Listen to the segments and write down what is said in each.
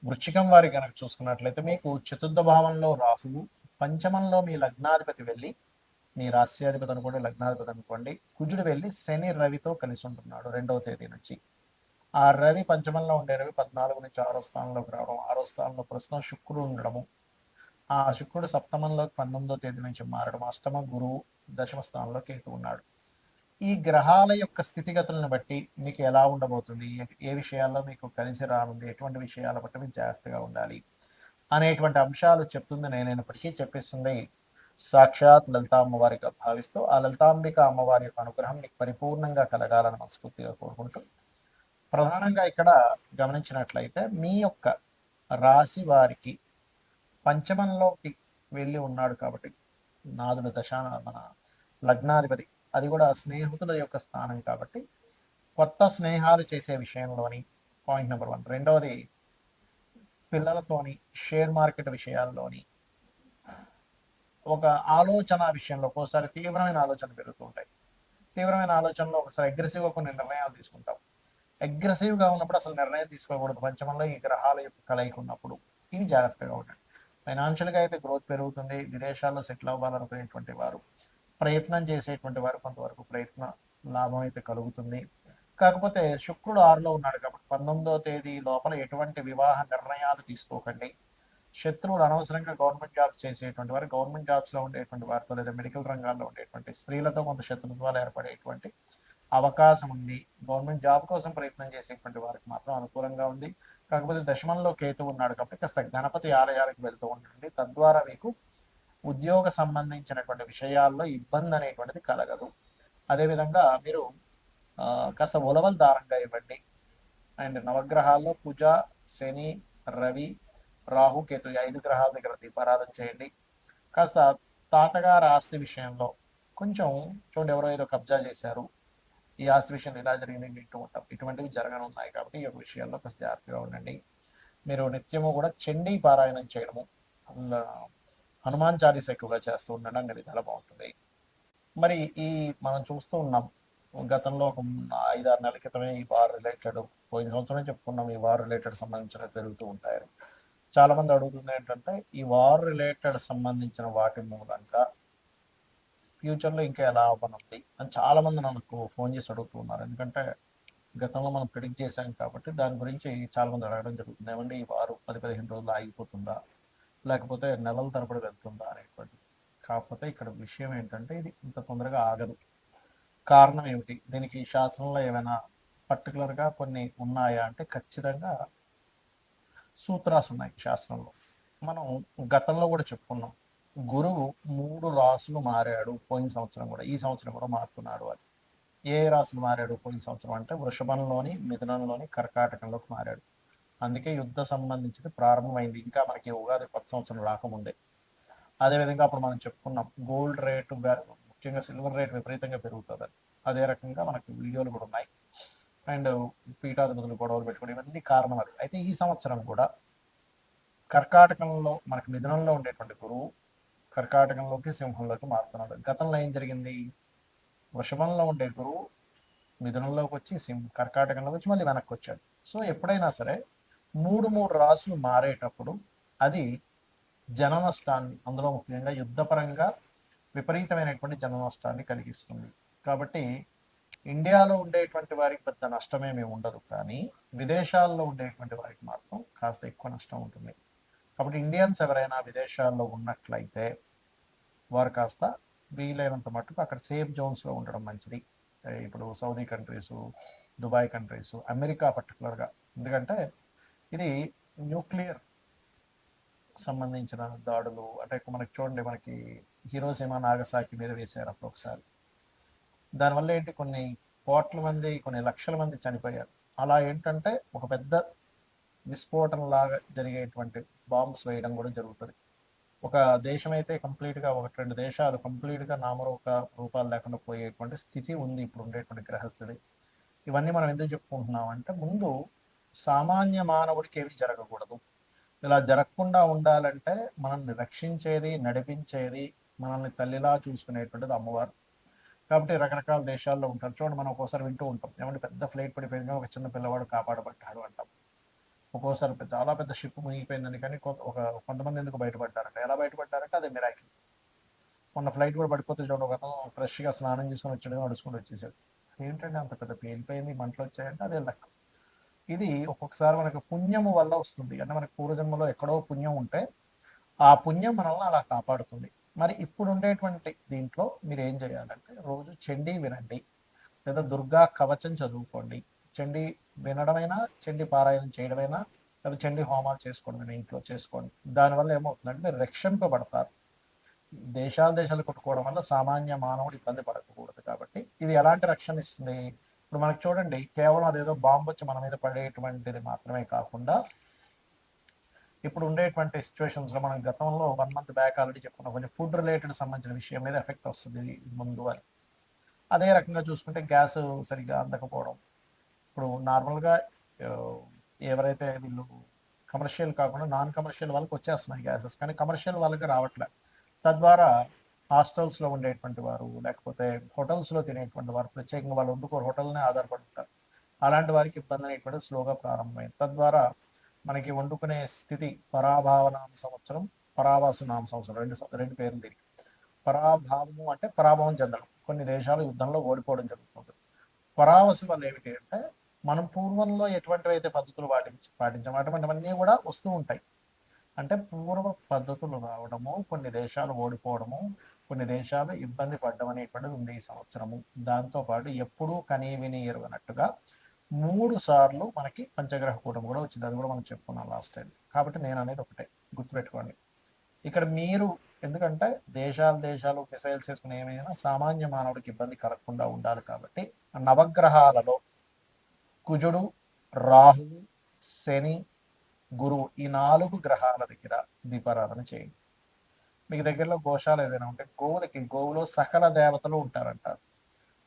వృశ్చికం వారి కనుక చూసుకున్నట్లయితే మీకు చతుర్థ భావంలో రాహువు, పంచమంలో మీ లగ్నాధిపతి వెళ్ళి, మీ రాస్యాధిపతి అనుకోండి, లగ్నాధిపతి అనుకోండి, కుజుడు వెళ్ళి శని రవితో కలిసి ఉంటున్నాడు 2వ తేదీ నుంచి. ఆ రవి పంచమంలో ఉండే రవి 14 నుంచి 6వ స్థానంలోకి రావడం, 6వ స్థానంలో ప్రస్తుతం శుక్రుడు ఉండడము, ఆ శుక్రుడు సప్తమంలోకి 19వ తేదీ నుంచి మారడం, అష్టమ గురువు దశమ స్థానంలో కేతు ఉన్నాడు. ఈ గ్రహాల యొక్క స్థితిగతులను బట్టి మీకు ఎలా ఉండబోతుంది, ఏ విషయాల్లో మీకు కలిసి రానుంది, ఎటువంటి విషయాల బట్టి మీకు జాగ్రత్తగా ఉండాలి అనేటువంటి అంశాలు చెప్తుంది. నేనైనప్పటికీ చెప్పిస్తుంది సాక్షాత్ లలితా అమ్మవారిగా భావిస్తూ, ఆ లలితాంబిక అమ్మవారి యొక్క అనుగ్రహం మీకు పరిపూర్ణంగా కలగాలని మనస్ఫూర్తిగా కోరుకుంటూ, ప్రధానంగా ఇక్కడ గమనించినట్లయితే మీ యొక్క రాశి వారికి పంచమంలోకి వెళ్ళి ఉన్నాడు కాబట్టి, నాదుడు దశాన మన లగ్నాధిపతి, అది కూడా స్నేహితుల యొక్క స్థానం కాబట్టి కొత్త స్నేహాలు చేసే విషయంలోని పాయింట్ నెంబర్ 1. రెండవది పిల్లలతోని షేర్ మార్కెట్ విషయాల్లోని ఒక ఆలోచన విషయంలో ఒక్కోసారి తీవ్రమైన ఆలోచన పెరుగుతుంటాయి. తీవ్రమైన ఆలోచనలో ఒకసారి అగ్రెసివ్గా కొన్ని నిర్ణయాలు తీసుకుంటాం. అగ్రెసివ్గా ఉన్నప్పుడు అసలు నిర్ణయం తీసుకోకూడదు. పంచమంలో ఈ గ్రహాల యొక్క కలయిక ఉన్నప్పుడు ఇవి జాగ్రత్తగా ఉండండి. ఫైనాన్షియల్గా అయితే గ్రోత్ పెరుగుతుంది. విదేశాల్లో సెటిల్ అవ్వాలనుకునేటువంటి వారు, ప్రయత్నం చేసేటువంటి వారు కొంతవరకు ప్రయత్న లాభం అయితే కలుగుతుంది. కాకపోతే శుక్రుడు 6లో ఉన్నాడు కాబట్టి 19వ తేదీ లోపల ఎటువంటి వివాహ నిర్ణయాలు తీసుకోకండి. శత్రువులు అనవసరంగా గవర్నమెంట్ జాబ్స్ చేసేటువంటి వారు, గవర్నమెంట్ జాబ్స్లో ఉండేటువంటి వారితో లేదా మెడికల్ రంగాల్లో ఉండేటువంటి స్త్రీలతో కొంత శత్రుత్వాలు ఏర్పడేటువంటి అవకాశం ఉంది. గవర్నమెంట్ జాబ్ కోసం ప్రయత్నం చేసేటువంటి వారికి మాత్రం అనుకూలంగా ఉంది. కాకపోతే దశమంలో కేతు ఉన్నాడు కాబట్టి కాస్త గణపతి ఆలయాలకు వెళ్తూ ఉండండి. తద్వారా మీకు ఉద్యోగ సంబంధించినటువంటి విషయాల్లో ఇబ్బంది అనేటువంటిది కలగదు. అదేవిధంగా మీరు కాస్త ఉలవలు దారంగా ఇవ్వండి. అండ్ నవగ్రహాల్లో కుజ, శని, రవి, రాహు, కేతు 5 గ్రహాల దగ్గర దీపారాధన చేయండి. కాస్త తాతగారి ఆస్తి విషయంలో కొంచెం చూడండి, ఎవరో ఏదో కబ్జా చేశారు, ఈ ఆస్తి విషయంలో ఇలా జరిగింది వింటూ ఉంటాం. ఇటువంటివి జరగనున్నాయి కాబట్టి ఈ యొక్క విషయాల్లో కాస్త జాగ్రత్తగా ఉండండి. మీరు నిత్యము కూడా చండీ పారాయణం చేయడము, హనుమాన్ చాలీస ఎక్కువగా చేస్తూ ఉండడం అనేది చాలా బాగుంటుంది. మరి ఈ మనం చూస్తూ ఉన్నాం గతంలో ఒక 5-6 నెలల క్రితమే ఈ వార్ రిలేటెడ్, పోయిన సంవత్సరం చెప్పుకున్నాం ఈ వార్ రిలేటెడ్ సంబంధించిన జరుగుతూ ఉంటాయి. చాలా మంది అడుగుతుంది ఏంటంటే ఈ వార్ రిలేటెడ్ సంబంధించిన వాటి మూలంగా ఫ్యూచర్లో ఇంకా ఎలా అవ్వనుంది అని చాలా మంది నాకు ఫోన్ చేసి అడుగుతున్నారు. ఎందుకంటే గతంలో మనం ప్రిడిక్ట్ చేశాం కాబట్టి దాని గురించి చాలా మంది అడగడం జరుగుతుంది. ఏమంటే ఈ వారు 10-15 రోజులు ఆగిపోతుందా, లేకపోతే నెలల తరబడి వెళ్తుందా అనేటువంటి. కాకపోతే ఇక్కడ విషయం ఏంటంటే ఇది ఇంత తొందరగా ఆగదు. కారణం ఏమిటి, దీనికి శాస్త్రంలో ఏమైనా పర్టికులర్గా కొన్ని ఉన్నాయా అంటే ఖచ్చితంగా సూత్రాలు ఉన్నాయి శాస్త్రంలో. మనం గతంలో కూడా చెప్పుకున్నాం, గురువు 3 రాసులు మారాడు పోయిన సంవత్సరం కూడా, ఈ సంవత్సరం కూడా మారుతున్నాడు అని. ఏ రాసులు మారాడు పోయిన సంవత్సరం అంటే వృషభంలోని, మిథునంలోని, కర్కాటకంలోకి మారాడు. అందుకే యుద్ధ సంబంధించింది ప్రారంభమైంది, ఇంకా మనకి ఉగాది కొత్త సంవత్సరం రాకముందే. అదేవిధంగా అప్పుడు మనం చెప్పుకున్నాం గోల్డ్ రేటు, ముఖ్యంగా సిల్వర్ రేట్ విపరీతంగా పెరుగుతుంది. అదే రకంగా మనకి వీడియోలు కూడా ఉన్నాయి. అండ్ పీఠాధిపతులు గొడవలు పెట్టుకోవడం ఇవన్నీ కారణం అది. అయితే ఈ సంవత్సరం కూడా కర్కాటకంలో మనకి మిథునంలో ఉండేటువంటి గురువు కర్కాటకంలోకి, సింహంలోకి మారుతున్నాడు. గతంలో ఏం జరిగింది, వృషభంలో ఉండే గురువు మిథునంలోకి వచ్చి కర్కాటకంలోకి వచ్చి మళ్ళీ వెనక్కి వచ్చాడు. సో ఎప్పుడైనా సరే 3 రాసులు మారేటప్పుడు అది జన నష్టాన్ని, అందులో ముఖ్యంగా యుద్ధపరంగా విపరీతమైనటువంటి జన నష్టాన్ని కలిగిస్తుంది. కాబట్టి ఇండియాలో ఉండేటువంటి వారికి పెద్ద నష్టమేమీ ఉండదు, కానీ విదేశాల్లో ఉండేటువంటి వారికి మాత్రం కాస్త ఎక్కువ నష్టం ఉంటుంది. కాబట్టి ఇండియన్స్ ఎవరైనా విదేశాల్లో ఉన్నట్లయితే వారు కాస్త వీలైనంత మట్టుకు అక్కడ సేఫ్ జోన్స్లో ఉండడం మంచిది. ఇప్పుడు Saudi countries, Dubai countries, America పర్టికులర్గా, ఎందుకంటే ఇది న్యూక్లియర్ సంబంధించిన దాడులు అంటే మనకి చూడండి, మనకి హిరోషిమా నాగసాకి మీద వేశారు అప్పుడు ఒకసారి. దానివల్ల ఏంటి, కొన్ని కోట్ల మంది, కొన్ని లక్షల మంది చనిపోయారు. అలా ఏంటంటే ఒక పెద్ద విస్ఫోటన లాగా జరిగేటువంటి బాంబ్స్ వేయడం కూడా జరుగుతుంది. ఒక దేశం అయితే కంప్లీట్గా, 1-2 దేశాలు కంప్లీట్గా రూపాలు లేకుండా పోయేటువంటి స్థితి ఉంది ఇప్పుడు ఉండేటువంటి గ్రహస్థితి. ఇవన్నీ మనం ఎందుకు చెప్పుకుంటున్నాం అంటే, ముందు సామాన్య మానవుడికి ఏమి జరగకూడదు. ఇలా జరగకుండా ఉండాలంటే మనల్ని రక్షించేది, నడిపించేది, మనల్ని తల్లిలా చూసుకునేటువంటిది అమ్మవారు. కాబట్టి రకరకాల దేశాల్లో ఉంటారు. చూడండి, మనం ఒక్కోసారి వింటూ ఉంటాం, ఏమంటే పెద్ద ఫ్లైట్ పడిపోయింది, ఒక చిన్న పిల్లవాడు కాపాడబడ్డాడు అంటాం. ఒక్కోసారి చాలా పెద్ద షిప్ మునిగిపోయిందని కానీ కొంతమంది ఎందుకు బయటపడ్డారంటే, ఎలా బయటపడ్డారంటే అది మిరాకిల్. మొన్న ఫ్లైట్ కూడా పడిపోతే చూడండి, ఒక అతను ఫ్రెష్గా స్నానం చేసుకొని వచ్చాడు, నడుచుకొని వచ్చేసాడు. ఏంటంటే అంత పెద్ద పేలిపోయింది, మంటలు వచ్చాయంటే అదే లక్. ఇది ఒక్కొక్కసారి మనకు పుణ్యము వల్ల వస్తుంది. అంటే మనకి పూర్వజన్మలో ఎక్కడో పుణ్యం ఉంటే ఆ పుణ్యం మనల్ని అలా కాపాడుతుంది. మరి ఇప్పుడు ఉండేటువంటి దీంట్లో మీరు ఏం చేయాలంటే, రోజు చండీ వినండి, లేదా దుర్గా కవచం చదువుకోండి. చండీ వినడమైనా, చండీ పారాయణం చేయడమైనా, లేదా చండీ హోమాలు చేసుకోండి, మీ ఇంట్లో చేసుకోండి. దానివల్ల ఏమవుతుందంటే మీరు రక్షింపబడతారు. దేశాలు కొట్టుకోవడం వల్ల సామాన్య మానవుడు ఇబ్బంది పడకూడదు. కాబట్టి ఇది ఎలాంటి రక్షణ ఇస్తుంది? ఇప్పుడు మనకు చూడండి, కేవలం అదేదో బాంబు వచ్చి మన మీద పడేటువంటిది మాత్రమే కాకుండా, ఇప్పుడు ఉండేటువంటి సిచ్యువేషన్స్ లో మనం గతంలో 1 మంత్ బ్యాక్ ఆల్రెడీ చెప్పుకున్నాం, కొంచెం ఫుడ్ రిలేటెడ్ సంబంధించిన విషయం మీద ఎఫెక్ట్ వస్తుంది ముందు అని. అదే రకంగా చూసుకుంటే గ్యాస్ సరిగ్గా అందకపోవడం. ఇప్పుడు నార్మల్గా ఎవరైతే వీళ్ళు కమర్షియల్ కాకుండా నాన్ కమర్షియల్ వాళ్ళకి వచ్చేస్తున్నాయి గ్యాసెస్, కానీ కమర్షియల్ వాళ్ళకి రావట్లేదు. తద్వారా హాస్టల్స్లో ఉండేటువంటి వారు, లేకపోతే హోటల్స్లో తినేటువంటి వారు, ప్రత్యేకంగా వాళ్ళు వండుకోరు, హోటల్నే ఆధారపడుతారు. అలాంటి వారికి ఇబ్బంది అనేటువంటిది స్లోగా ప్రారంభమైంది. తద్వారా మనకి వండుకునే స్థితి పరాభావనామ సంవత్సరం, పరావాసు నామ సంవత్సరం, రెండు పేర్లు దీనికి. పరాభావము అంటే పరాభవం చెందడం, కొన్ని దేశాలు యుద్ధంలో ఓడిపోవడం జరుగుతుంది. పరావసు వల్ల ఏమిటి అంటే, మనం పూర్వంలో ఎటువంటివి అయితే పద్ధతులు పాటించాము అటువంటివన్నీ కూడా వస్తూ ఉంటాయి. అంటే పూర్వ పద్ధతులు రావడము, కొన్ని దేశాలు ఓడిపోవడము, కొన్ని దేశాలు ఇబ్బంది పడడం అనేటువంటిది ఉంది ఈ సంవత్సరము. దాంతోపాటు ఎప్పుడూ కనీ విని ఎరుగనట్టుగా 3 సార్లు మనకి పంచగ్రహ కూటమి కూడా వచ్చింది. అది కూడా మనం చెప్పుకున్నాం లాస్ట్ టైం. కాబట్టి నేను అనేది ఒకటే, గుర్తుపెట్టుకోండి. ఇక్కడ మీరు ఎందుకంటే దేశాలు మిసైల్స్ వేసుకుని ఏమైనా సామాన్య మానవుడికి ఇబ్బంది కలగకుండా ఉండాలి. కాబట్టి నవగ్రహాలలో కుజుడు, రాహువు, శని, గురువు, ఈ 4 గ్రహాల దగ్గర దీపారాధన చేయండి. మీకు దగ్గరలో గోశాల ఏదైనా ఉంటే గోవులో సకల దేవతలు ఉంటారంటారు.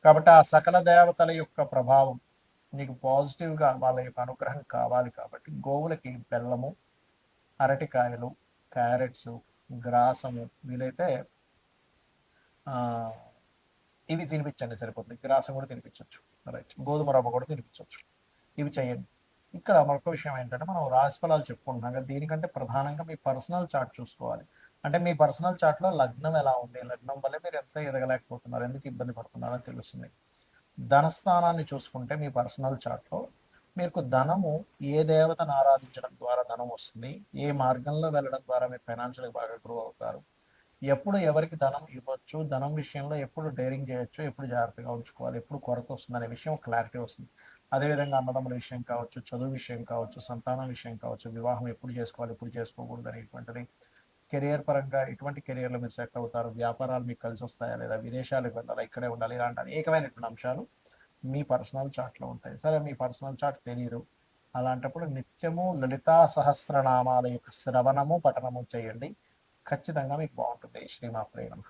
కాబట్టి ఆ సకల దేవతల యొక్క ప్రభావం నీకు పాజిటివ్గా, వాళ్ళ యొక్క అనుగ్రహం కావాలి. కాబట్టి గోవులకి బెల్లము, అరటికాయలు, క్యారెట్స్, గ్రాసము, వీలైతే ఇవి తినిపించండి, సరిపోతుంది. గ్రాసం కూడా తినిపించవచ్చు, రైట్, గోధుమ రవ్వ కూడా తినిపించవచ్చు. ఇవి చేయండి. ఇక్కడ మరొక విషయం ఏంటంటే, మనం రాశి ఫలాలు చెప్పుకుంటున్నాం కదా, దీనికంటే ప్రధానంగా మీ పర్సనల్ చార్ట్ చూసుకోవాలి. అంటే మీ పర్సనల్ చార్ట్లో లగ్నం ఎలా ఉంది, లగ్నం వల్ల మీరు ఎంత ఎదగలేకపోతున్నారు, ఎందుకు ఇబ్బంది పడుతున్నారో తెలుస్తుంది. ధనస్థానాన్ని చూసుకుంటే మీ పర్సనల్ చార్ట్లో మీకు ధనము ఏ దేవతను ఆరాధించడం ద్వారా ధనం వస్తుంది, ఏ మార్గంలో వెళ్ళడం ద్వారా మీరు ఫైనాన్షియల్గా బాగా గ్రో అవుతారు, ఎప్పుడు ఎవరికి ధనం ఇవ్వచ్చు, ధనం విషయంలో ఎప్పుడు డేరింగ్ చేయొచ్చు, ఎప్పుడు జాగ్రత్తగా ఉంచుకోవాలి, ఎప్పుడు కొరత వస్తుంది అనే విషయం క్లారిటీ వస్తుంది. అదేవిధంగా అన్నదమ్ముల విషయం కావచ్చు, చదువు విషయం కావచ్చు, సంతానం విషయం కావచ్చు, వివాహం ఎప్పుడు చేసుకోవాలి, ఎప్పుడు చేసుకోకూడదు అనేటువంటిది, కెరియర్ పరంగా ఎటువంటి కెరియర్లో మీరు సెట్ అవుతారు, వ్యాపారాలు మీకు కలిసి వస్తాయా లేదా, విదేశాలకు వెళ్ళాలా, ఇక్కడే ఉండాలి, ఇలాంటి అనేకమైనటువంటి అంశాలు మీ పర్సనల్ చార్ట్లో ఉంటాయి. సరే, మీ పర్సనల్ చార్ట్ తెలియదు, అలాంటప్పుడు నిత్యము లలితా సహస్రనామాల యొక్క శ్రవణము, పఠనము చేయండి. ఖచ్చితంగా మీకు బాగుంటుంది. శ్రీమాత్రే నమః.